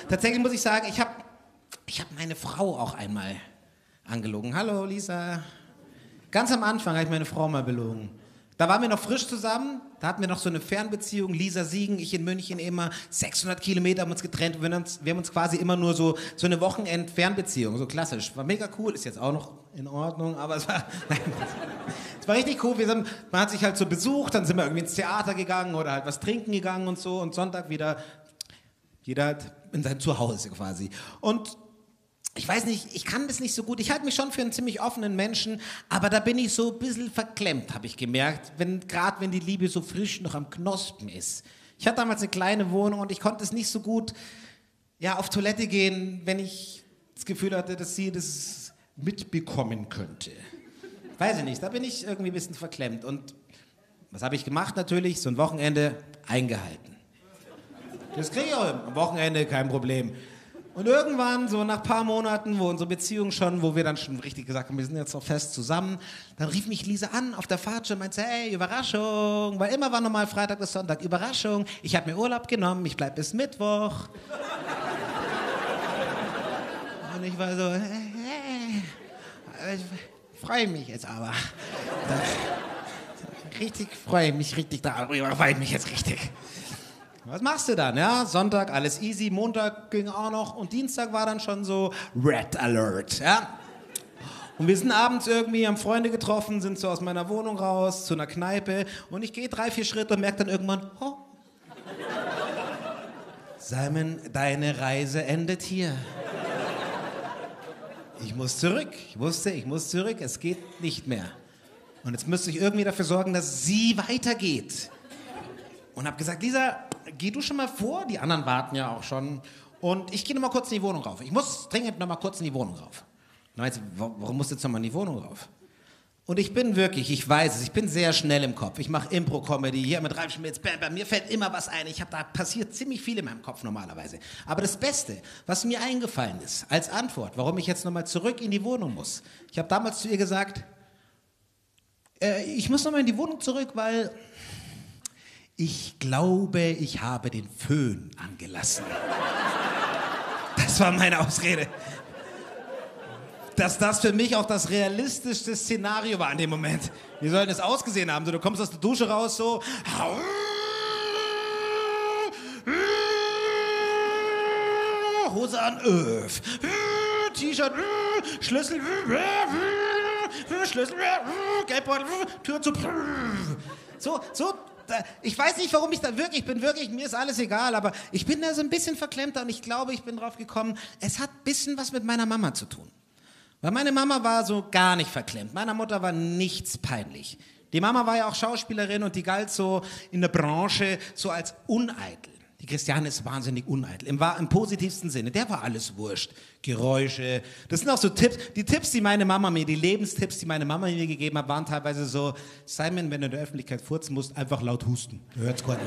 Tatsächlich muss ich sagen, ich hab meine Frau auch einmal angelogen. Hallo Lisa. Ganz am Anfang habe ich meine Frau mal belogen. Da waren wir noch frisch zusammen, da hatten wir noch so eine Fernbeziehung, Lisa Siegen, ich in München immer, 600 Kilometer haben uns getrennt, wir haben uns quasi immer nur so eine Wochenend-Fernbeziehung, so klassisch. War mega cool, ist jetzt auch noch in Ordnung, aber es war richtig cool. Man hat sich halt so besucht, dann sind wir irgendwie ins Theater gegangen oder halt was trinken gegangen und so und Sonntag wieder, jeder halt in sein Zuhause quasi. Und ich weiß nicht, ich kann das nicht so gut. Ich halte mich schon für einen ziemlich offenen Menschen, aber da bin ich so ein bisschen verklemmt, habe ich gemerkt, gerade wenn die Liebe so frisch noch am Knospen ist. Ich hatte damals eine kleine Wohnung und ich konnte es nicht so gut auf Toilette gehen, wenn ich das Gefühl hatte, dass sie das mitbekommen könnte. Weiß ich nicht, da bin ich irgendwie ein bisschen verklemmt. Und was habe ich gemacht natürlich? So ein Wochenende eingehalten. Das kriege ich auch am Wochenende, kein Problem. Und irgendwann, so nach ein paar Monaten, wo wir dann schon richtig gesagt haben, wir sind jetzt noch fest zusammen, dann rief mich Lisa an auf der Fahrt schon und meinte, hey, Überraschung, weil immer war normal Freitag bis Sonntag, Überraschung, ich habe mir Urlaub genommen, ich bleib bis Mittwoch. Und ich war so, ich freue mich jetzt aber. Freue mich richtig darüber, freue mich jetzt richtig. Was machst du dann? Ja, Sonntag alles easy, Montag ging auch noch und Dienstag war dann schon so Red Alert. Ja? Und wir sind abends irgendwie, haben Freunde getroffen, sind so aus meiner Wohnung raus zu einer Kneipe und ich gehe 3-4 Schritte und merke dann irgendwann, oh, Simon, deine Reise endet hier. Ich muss zurück. Ich wusste, ich muss zurück, es geht nicht mehr. Und jetzt müsste ich irgendwie dafür sorgen, dass sie weitergeht. Und habe gesagt, Lisa, geh du schon mal vor, die anderen warten ja auch schon. Und ich gehe noch mal kurz in die Wohnung rauf. Ich muss dringend noch mal kurz in die Wohnung rauf. Und dann meinte sie, warum musst du jetzt noch mal in die Wohnung rauf? Und ich bin wirklich, ich weiß es, ich bin sehr schnell im Kopf. Ich mache Impro-Comedy, hier mit Ralf Schmitz, bam, bam, mir fällt immer was ein. Da passiert ziemlich viel in meinem Kopf normalerweise. Aber das Beste, was mir eingefallen ist, als Antwort, warum ich jetzt noch mal zurück in die Wohnung muss. Ich habe damals zu ihr gesagt, ich muss noch mal in die Wohnung zurück, weil ich glaube, ich habe den Föhn angelassen. Das war meine Ausrede. Dass das für mich auch das realistischste Szenario war in dem Moment. Wie soll das ausgesehen haben? So, du kommst aus der Dusche raus, so... Hose an, T-Shirt, Schlüssel, Geldbeutel, Tür zu... So, ich weiß nicht, warum ich mir ist alles egal, aber ich bin da so ein bisschen verklemmter und ich glaube, ich bin drauf gekommen, es hat ein bisschen was mit meiner Mama zu tun. Weil meine Mama war so gar nicht verklemmt, meiner Mutter war nichts peinlich. Die Mama war ja auch Schauspielerin und die galt so in der Branche so als uneitel. Die Christiane ist wahnsinnig uneitel, im positivsten Sinne. Der war alles wurscht. Geräusche, das sind auch so Tipps. Die Lebenstipps, die meine Mama mir gegeben hat, waren teilweise so, Simon, wenn du in der Öffentlichkeit furzen musst, einfach laut husten. Du hört's gar nicht.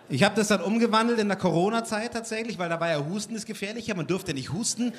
Ich habe das dann umgewandelt in der Corona-Zeit tatsächlich, weil da war ja Husten ist gefährlicher, man durfte nicht husten.